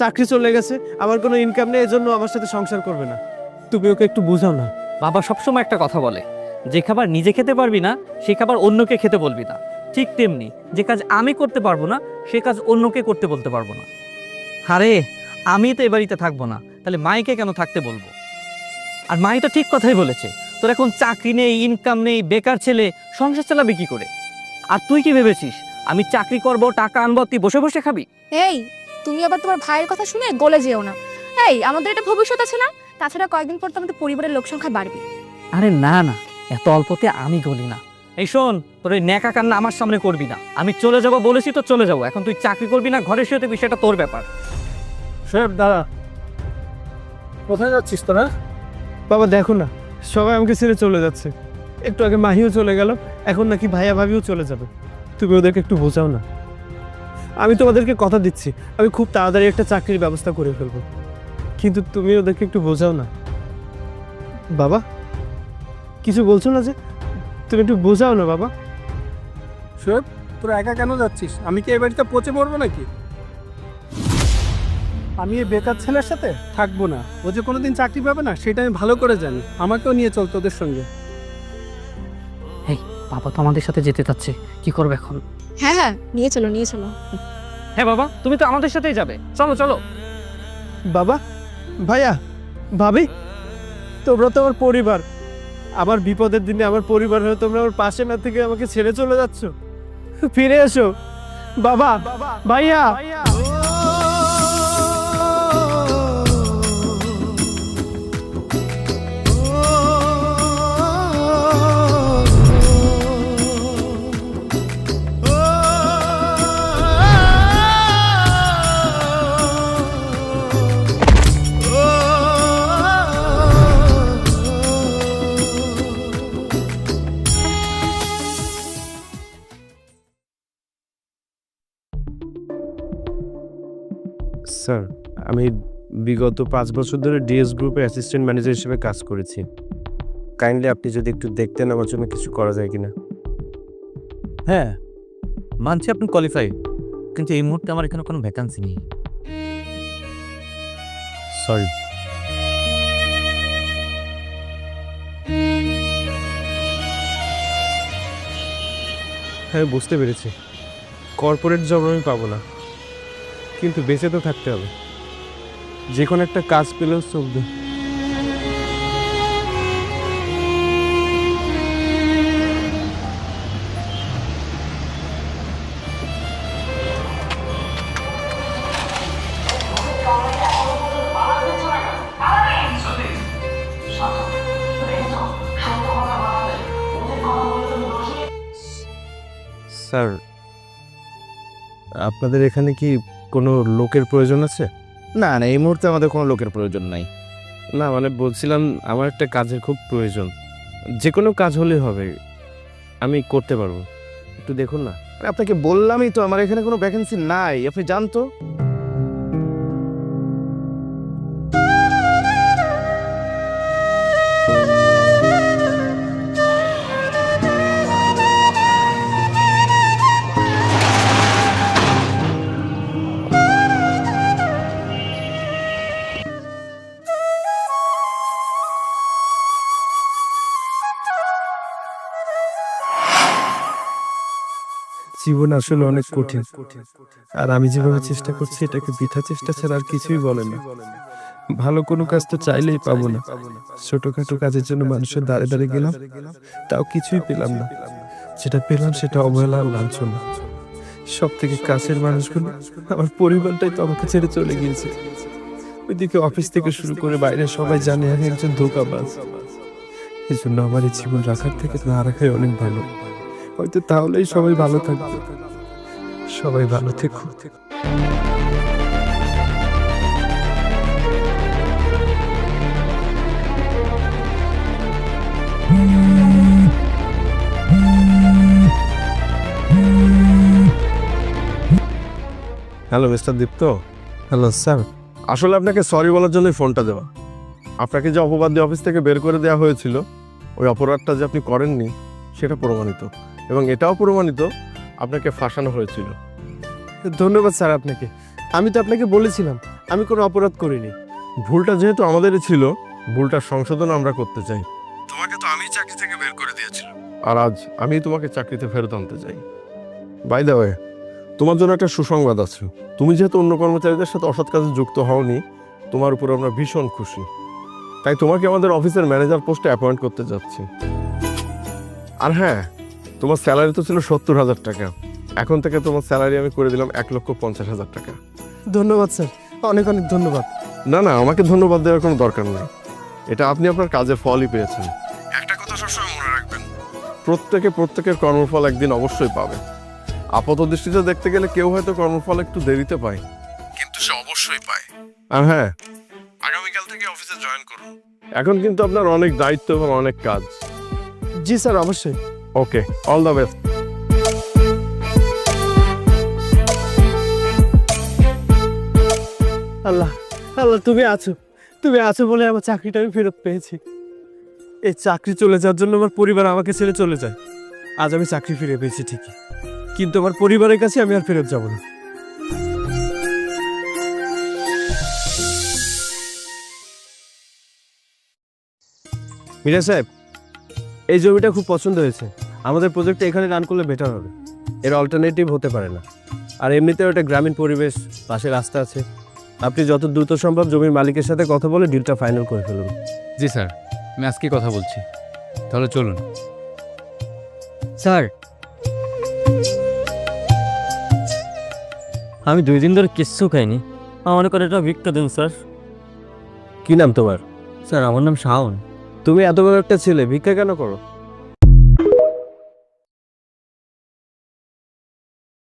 চাকরি চলে গেছে, আমার কোনো ইনকাম নেই, এজন্য আমার সাথে সংসার করবে না। তুমি ওকে একটু বোঝাও না। বাবা সবসময় একটা কথা বলে, যে খাবার নিজে খেতে পারবি না সেই খাবার অন্যকে খেতে বলবি না। ঠিক তেমনি যে কাজ আমি করতে পারবো না সে কাজ অন্যকে করতে বলতে পারবো না। আরে আমি তো এ বাড়িতে থাকবো না, তাহলে মাইকে কেন থাকতে বলবো? আর মাই তো ঠিক কথাই বলেছে, তোর এখন চাকরি নেই, ইনকাম নেই, বেকার ছেলে, সংসার চালাবি কি করে? আর তুই কি ভেবেছিস আমি চাকরি করব, টাকা আনবো, তুই বসে বসে খাবি? এই, তুমি আবার তোমার ভাইয়ের কথা শুনে গলে যেও না। এই, আমাদের এটা ভবিষ্যৎ আছে না? তাছাড়া কয়েকদিন পর তো আমাদের পরিবারের লোক সংখ্যা বাড়বে। আরে না না, এত অল্পতে আমি গলি না। এই শোন, তোর ওই ন্যাকা কান্না আমার সামনে করবি না। আমি চলে যাব বলেছি তো চলে যাবো। এখন তুই চাকরি করবি না, ঘরে শুয়ে থাকবি, সেটা তোর ব্যাপার। সাহেব দাঁড়া, কোথায় যাচ্ছিস তোরা? বাবা দেখো না, সবাই আমাকে ছেড়ে চলে যাচ্ছে। একটু আগে মাহিও চলে গেল, এখন নাকি ভাইয়া ভাবিও চলে যাবে। তুমি ওদেরকে একটু বোঝাও না। আমি তোমাদেরকে কথা দিচ্ছি, আমি খুব তাড়াতাড়ি একটা চাকরির ব্যবস্থা করে ফেলবো, কিন্তু তুমি ওদেরকে একটু বোঝাও না। বাবা কিছু বলছো না যে? তুমি একটু বোঝাও না বাবা। শোয়েব, তোরা একা কেন যাচ্ছিস? আমি কি এই বাড়িতে পচে মরবো নাকি? আমি এই বেকার ছেলের সাথে থাকবো না। ও যে কোনোদিন চাকরি পাবে না সেটা আমি ভালো করে জানি। আমাকেও নিয়ে চল তোদের সঙ্গে। এই বাবা তো আমাদের সাথে যেতে চাচ্ছে, কি করবে এখন? হ্যাঁ হ্যাঁ, নিয়ে চলো নিয়ে চলো। হ্যাঁ বাবা, তুমি তো আমাদের সাথেই যাবে, চলো চলো। বাবা, ভাইয়া, ভাবি, তোমরা তো আমার পরিবার। আমার বিপদের দিনে আমার পরিবার হয়ে তোমরা আমার পাশে না থেকে আমাকে ছেড়ে চলে যাচ্ছ। ফিরে এসো বাবা, ভাইয়া। স্যার, আমি বিগত 5 বছর ধরে ডিএস গ্রুপে অ্যাসিস্ট্যান্ট ম্যানেজার হিসেবে কাজ করেছি। কাইন্ডলি আপনি যদি একটু দেখতেন আমার জন্য কিছু করা যায় কিনা। হ্যাঁ, মানছি আপনি কোয়ালিফাইড, কিন্তু এই মুহূর্তে আমার এখানে কোনো ভ্যাকান্সি নেই। সরি। হ্যাঁ বুঝতে পেরেছি, কর্পোরেট জব আমি পাবো না, কিন্তু বেঁচে তো থাকতে হবে। যে কোনো একটা কাজ পেলেও চলবে। স্যার, আপনাদের এখানে কি কোনো লোকের প্রয়োজন আছে? না না, এই মুহূর্তে আমাদের কোনো লোকের প্রয়োজন নাই। না মানে বলছিলাম, আমার একটা কাজের খুব প্রয়োজন। যে কোনো কাজ হলেই হবে, আমি করতে পারবো। একটু দেখুন না। আপনাকে বললামই তো আমার এখানে কোনো ভ্যাকেন্সি নাই, আপনি জান তো। জীবন আসলে অনেক কঠিন, আর আমি যেভাবে চেষ্টা করছি এটাকে বৃথা চেষ্টা ছাড়া আর কিছুই বলে না। ভালো কোনো কাজ তো চাইলেই পাবো না। ছোটখাটো কাজের জন্য মানুষের দাঁড়ে দাঁড়ে গেলাম, তাও কিছুই পেলাম না। যেটা পেলাম সেটা অবহেলা আর লাঞ্ছনা। সব থেকে কাছের মানুষগুলো, আমার পরিবারটাই তো আমাকে ছেড়ে চলে গিয়েছে। ওইদিকে অফিস থেকে শুরু করে বাইরে সবাই জানে আমি একজন ধোঁকাবাজ। এই জন্য আমার এই জীবন রাখার থেকে না রাখাই অনেক ভালো। হয়তো তাহলেই সবাই ভালো থাকবে। সবাই ভালো থেকো। Hello mister Dipto. Hello sir. আসলে আপনাকে সরি বলার জন্যই ফোনটা দেওয়া। আপনাকে যে অপবাদ দিয়ে অফিস থেকে বের করে দেওয়া হয়েছিল, ওই অপরাধটা যে আপনি করেননি সেটা প্রমাণিত, এবং এটাও প্রমাণিত আপনাকে ফাঁসানো হয়েছিল। ধন্যবাদ স্যার আপনাকে। আমি তো আপনাকে বলেছিলাম আমি কোনো অপরাধ করিনি। ভুলটা যেহেতু আমাদেরই ছিল, ভুলটার সংশোধন আমরা করতে চাই। তোমাকে তো আমি চাকরি থেকে বের করে দিয়েছিলাম, আর আজ আমি তোমাকে চাকরিতে ফেরত আনতে চাই। বাই দ্য ওয়ে, তোমার জন্য একটা সুসংবাদ আছে। তুমি যেহেতু অন্য কর্মচারীদের সাথে অসৎ কাজে যুক্ত হওনি, তোমার উপর আমরা ভীষণ খুশি। তাই তোমাকে আমাদের অফিসের ম্যানেজার পোস্টে অ্যাপয়েন্ট করতে যাচ্ছি। আর হ্যাঁ, তোমার স্যালারি তো ছিল 70,000 টাকা, এখন থেকে তোমার স্যালারি আমি করে দিলাম 1,50,000 টাকা। ধন্যবাদ স্যার, অনেক অনেক ধন্যবাদ। না না, আমাকে ধন্যবাদ দেওয়ার কোনো দরকার নেই। এটা আপনি আপনার কাজের ফলই পেয়েছেন। একটা কথা সবসময় মনে রাখবেন, প্রত্যেকের কর্মফল একদিন অবশ্যই পাবে। আপাত দৃষ্টিতে দেখতে গেলে কেউ হয়তো কর্মফল একটু দেরিতে পায়, কিন্তু সে অবশ্যই পায়। আর হ্যাঁ, আগামীকাল থেকে অফিসে জয়েন করুন। এখন কিন্তু আপনার অনেক দায়িত্ব এবং অনেক কাজ। জি স্যার, অবশ্যই। ওকে, অল দ্য বেস্ট। আল্লাহ আল্লাহ, তুমি আছো বলে আমার চাকরিটা আমি ফেরত পেয়েছি। এই চাকরি চলে যাওয়ার জন্য আমার পরিবার আমাকে ছেড়ে চলে যায়। আজ আমি চাকরি ফিরে পেয়েছি ঠিকই, কিন্তু আমার পরিবারের কাছে আমি আর ফেরত যাব না। মিরা সাহেব, এই জমিটা খুব পছন্দ হয়েছে। আমাদের প্রজেক্টটা এখানে রান করলে বেটার হবে। এর অল্টারনেটিভ হতে পারে না। আর এমনিতেও একটা গ্রামীণ পরিবেশ, পাশে রাস্তা আছে। আপনি যত দ্রুত সম্ভব জমির মালিকের সাথে কথা বলে ডিলটা ফাইনাল করে ফেলুন। জি স্যার, আমি আজকে কথা বলছি। তাহলে চলুন। স্যার, আমি 2 দিন ধরে কিচ্ছু খাইনি। আমার করে এটা ভিক্ষা দিন স্যার। কি নাম তোমার? স্যার, আমার নাম শাওন। তুমি এত বড় একটা ছেলে, ভিক্ষা কেন করো?